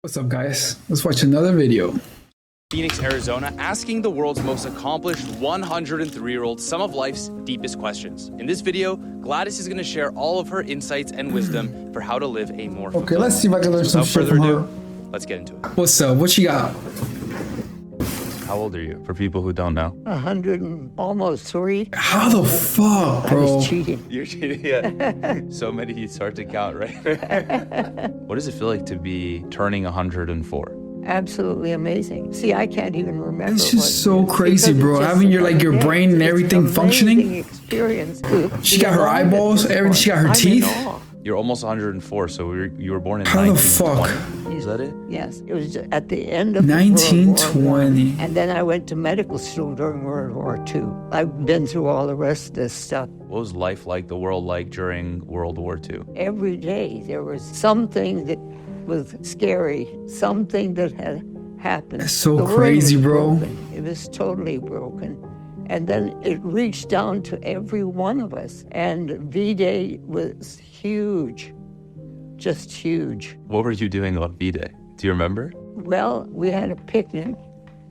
What's up, guys? Let's watch another video. Phoenix, Arizona, asking the world's most accomplished 103-year-old some of life's deepest questions. In this video, Gladys is going to share all of her insights and wisdom for how to live a more fulfilling Okay, let's see if I can learn some shit from her. Let's get into it. What's up? What you got? How old are you, for people who don't know? 100 and almost 3. How the fuck, I bro? was cheating. You're cheating, yeah. So many, you start to count, right? What does it feel like to be turning 104? Absolutely amazing. See, I can't even remember. It's what just it so is, crazy, because bro. it's just Having your like your amazing. brain and It's everything an functioning. amazing experience. She got her eyeballs, everything. She got her I'm in teeth. awe. You're almost 104, so you were born in How the 1920. fuck? Is that it? Yes, it was at the end of 1920. World War I. And then I went to medical school during World War II. I've been through all the rest of this stuff. What was life like, the world like during World War II? Every day there was something that was scary, something that had happened. That's so The world crazy, was bro. broken. It was totally broken. And then it reached down to every one of us. And V-Day was huge, just huge. What were you doing on V-Day? Do you remember? Well, we had a picnic,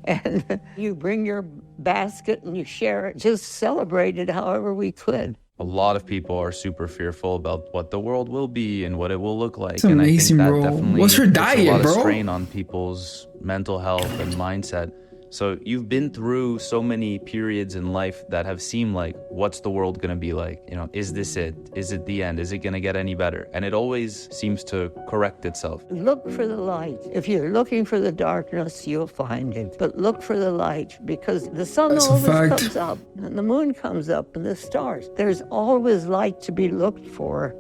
and you bring your basket and you share it, just celebrate it however we could. A lot of people are super fearful about what the world will be and what it will look like. It's and amazing, I think bro. that definitely What's her puts diet, a lot bro? of strain on people's mental health and mindset. So you've been through so many periods in life that have seemed like, what's the world going to be like? You know, is this it? Is it the end? Is it going to get any better? And it always seems to correct itself. Look for the light. If you're looking for the darkness, you'll find it. But look for the light, because the sun That's a always fact. comes up, and the moon comes up, and the stars. There's always light to be looked for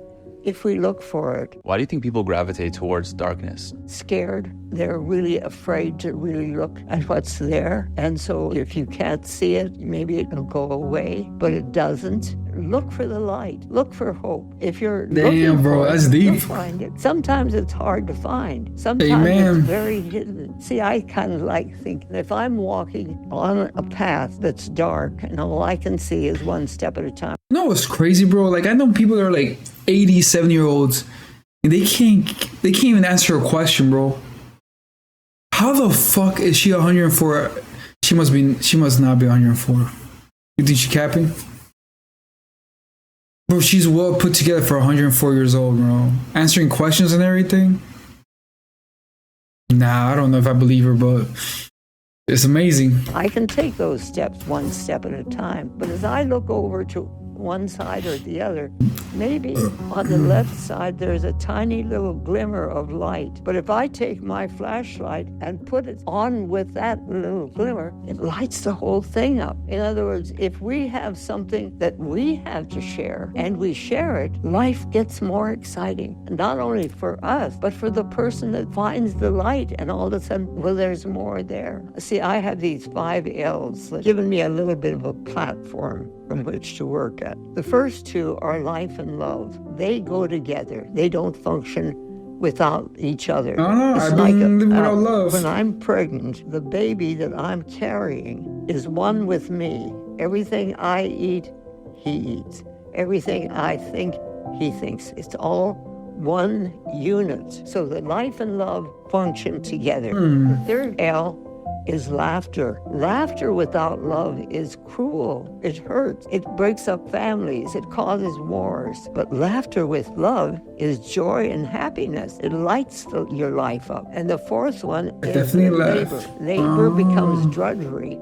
if we look for it. Why do you think people gravitate towards darkness? Scared. They're really afraid to really look at what's there. And so if you can't see it, maybe it'll go away, but it doesn't. Look for the light. Look for hope. If you're Damn, looking bro, for that's it, deep. you'll find it. Sometimes it's hard to find. Sometimes Amen. it's very hidden. See, I kind of like thinking if I'm walking on a path that's dark and all I can see is one step at a time. You know what's crazy, bro? Like I know people that are like 80, 70-year-olds, and they can't even answer a question, bro. How the fuck is she 104? She must not be 104. You think she capping? Bro, she's well put together for 104 years old, bro. Answering questions and everything. Nah, I don't know if I believe her, but it's amazing. I can take those steps one step at a time. But as I look over to one side or the other, maybe on the left side there's a tiny little glimmer of light. But if I take my flashlight and put it on with that little glimmer, it lights the whole thing up. In other words, if we have something that we have to share and we share it, life gets more exciting. Not only for us, but for the person that finds the light, and all of a sudden, well, there's more there. See, I have these 5 L's that given me a little bit of a platform from which to work at. The first 2 are life and love. They go together. They don't function without each other. No, It's I've been living without love. When I'm pregnant, the baby that I'm carrying is one with me. Everything I eat, he eats. Everything I think, he thinks. It's all one unit. So the life and love function together. The third L is laughter. Laughter without love is cruel. It hurts. It breaks up families. It causes wars. But laughter with love is joy and happiness. It lights your life up. And the fourth one is definitely labor. laugh. Labor becomes drudgery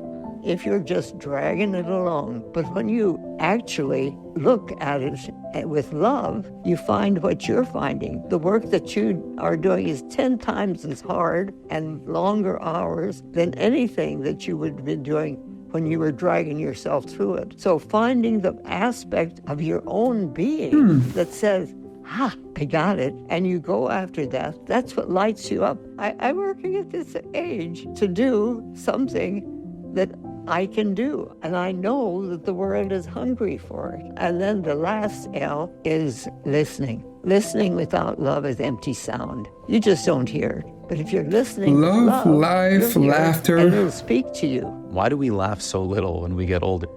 if you're just dragging it along. But when you actually look at it with love, you find what you're finding. The work that you are doing is 10 times as hard and longer hours than anything that you would have been doing when you were dragging yourself through it. So finding the aspect of your own being that says, I got it, and you go after that, that's what lights you up. I'm working at this age to do something that I can do, and I know that the world is hungry for it. And then the last L is listening. Listening without love is empty sound. You just don't hear it. But if you're listening with Love, love, life, you'll hear it, laughter. and it'll speak to you. Why do we laugh so little when we get older?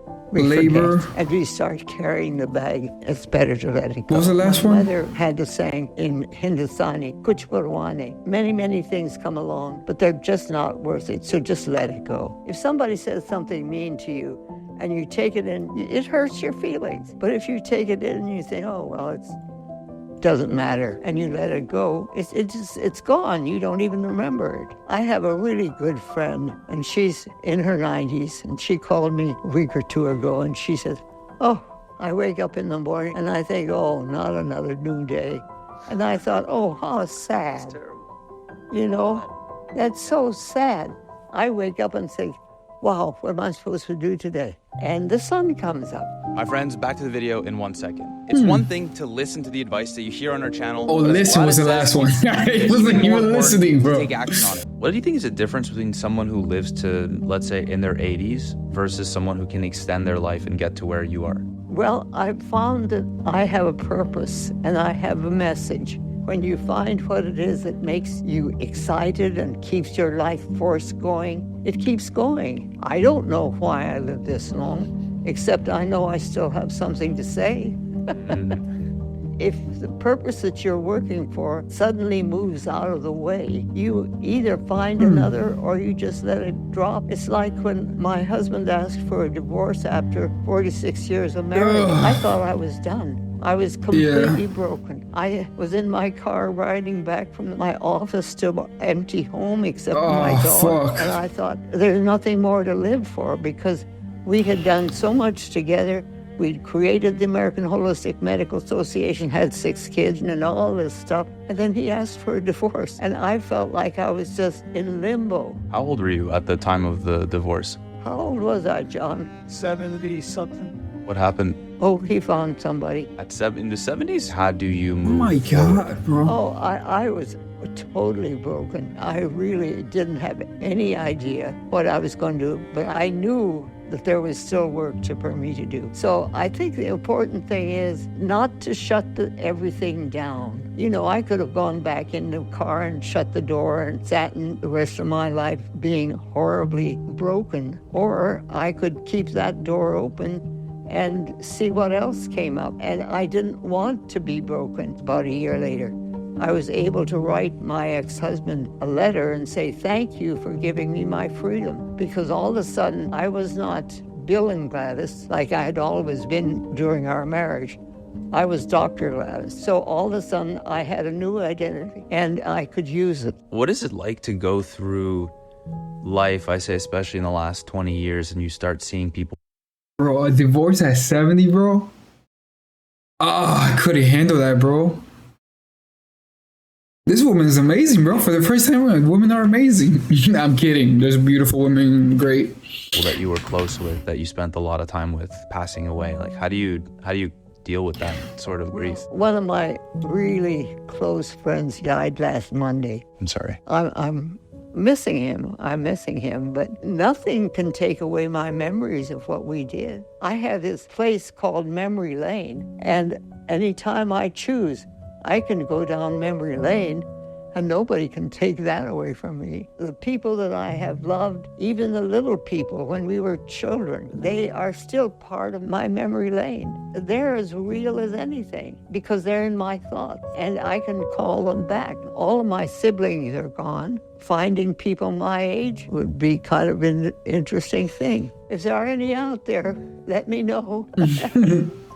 we labor. forget and we start carrying the bag, it's better to let it go. What was the last My one? mother had the saying in Hindustani, kuch parwane. Many things come along, but they're just not worth it, so just let it go. If somebody says something mean to you and you take it in, it hurts your feelings. But if you take it in and you think, oh, well, it doesn't matter, and you let it go, it's gone. You don't even remember it. I have a really good friend, and she's in her 90s, and she called me a week or two ago, and she said, oh, I wake up in the morning, and I think, oh, not another new day. And I thought, oh, how sad. You know, that's so sad. I wake up and think, wow, what am I supposed to do today? And the sun comes up. My friends, back to the video in 1 second. It's one thing to listen to the advice that you hear on our channel. Oh, but as listen Vlada was the says, last one. it's It wasn't even more even important listening, to bro. Take action on it. What do you think is the difference between someone who lives to, let's say, in their 80s versus someone who can extend their life and get to where you are? Well, I've found that I have a purpose and I have a message. When you find what it is that makes you excited and keeps your life force going, it keeps going. I don't know why I live this long, except I know I still have something to say. If the purpose that you're working for suddenly moves out of the way, you either find another or you just let it drop. It's like when my husband asked for a divorce after 46 years of marriage. I thought I was done. I was completely broken. I was in my car riding back from my office to my empty home except for my dog. Fuck. And I thought, there's nothing more to live for because we had done so much together. We'd created the American Holistic Medical Association, had 6 kids and all this stuff. And then he asked for a divorce. And I felt like I was just in limbo. How old were you at the time of the divorce? How old was I, John? 70-something. What happened Oh, he found somebody. in the 70s? How do you Oh move my forward? God, bro. Oh, I was totally broken. I really didn't have any idea what I was going to do, but I knew that there was still work for me to do. So I think the important thing is not to shut everything down. You know, I could have gone back in the car and shut the door and sat in the rest of my life being horribly broken, or I could keep that door open and see what else came up. And I didn't want to be broken. About a year later, I was able to write my ex-husband a letter and say, thank you for giving me my freedom. Because all of a sudden, I was not Bill and Gladys like I had always been during our marriage. I was Dr. Gladys. So all of a sudden, I had a new identity and I could use it. What is it like to go through life, I say especially in the last 20 years, and you start seeing people? Bro, a divorce at 70, bro? I couldn't handle that, bro. This woman is amazing, bro. For the first time, women are amazing. I'm kidding. There's beautiful women, great. People that you were close with, that you spent a lot of time with, passing away. Like, how do you deal with that sort of grief? One of my really close friends died last Monday. I'm sorry. I'm missing him. I'm missing him, but nothing can take away my memories of what we did. I have this place called Memory Lane, and anytime I choose, I can go down memory lane and nobody can take that away from me. The people that I have loved, even the little people when we were children, they are still part of my memory lane. They're as real as anything because they're in my thoughts and I can call them back. All of my siblings are gone. Finding people my age would be kind of an interesting thing. If there are any out there, let me know.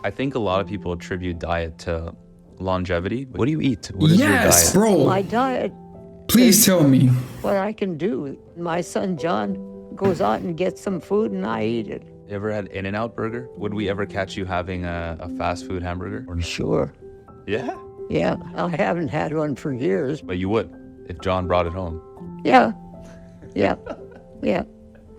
I think a lot of people attribute diet to longevity. What do you eat? What is your Yes, diet? bro. My diet, Please tell me. what I can do. My son John goes out and gets some food and I eat it. You ever had In-N-Out burger? Would we ever catch you having a fast food hamburger? Or Sure. yeah, Yeah, I haven't had one for years. but you would if John brought it home. Yeah.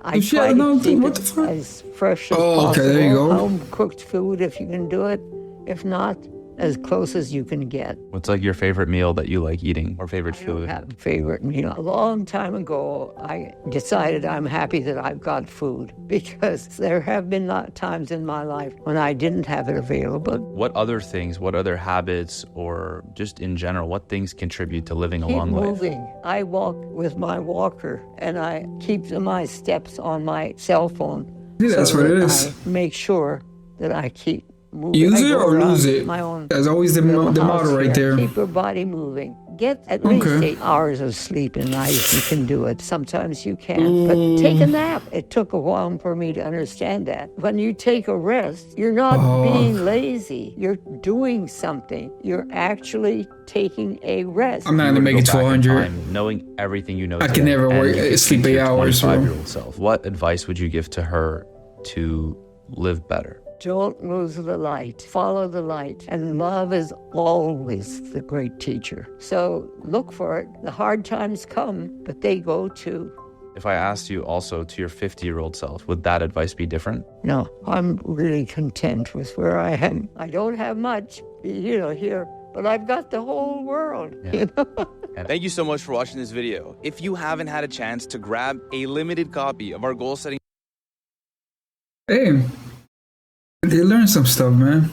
I Shit, try no, to keep what the it fuck? as fresh as Oh, possible. okay, there you go. Home-cooked food if you can do it. If not, as close as you can get. What's like your favorite meal that you like eating, or favorite I don't food? have a favorite meal. A long time ago, I decided I'm happy that I've got food because there have been times in my life when I didn't have it available. What other things, what other habits, or just in general, what things contribute to living a Keep long life? moving. I walk with my walker and I keep my steps on my cell phone. Yeah, that's what it is. I make sure that I keep moving. Use I it go or around lose it. My own That's always the little motto house right here. there. Keep your body moving. Get at least 8 hours of sleep a night if you can do it. Sometimes you can't, but take a nap. It took a while for me to understand that. When you take a rest, you're not being lazy. You're doing something. You're actually taking a rest. I'm not You gonna were make it go to back in 100. time, knowing everything you know I today, can never and work, you could sleep speak to 8 your hours, bro. 25-year-old self. What advice would you give to her to live better? Don't lose the light. Follow the light. And love is always the great teacher. So look for it. The hard times come, but they go too. If I asked you also to your 50-year-old self, would that advice be different? No, I'm really content with where I am. I don't have much, here, but I've got the whole world, And thank you so much for watching this video. If you haven't had a chance to grab a limited copy of our goal setting, Hey, they learn some stuff, man.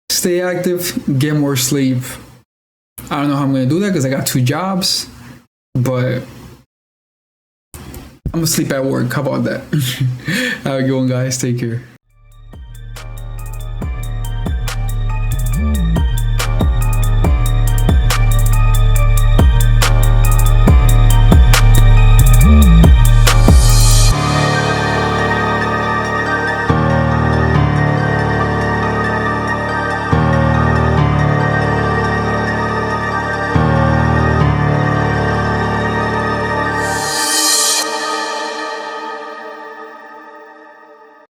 Stay active, get more sleep. I don't know how I'm gonna do that because I got 2 jobs, but I'm gonna sleep at work. How about that? Have a good one, guys. Take care.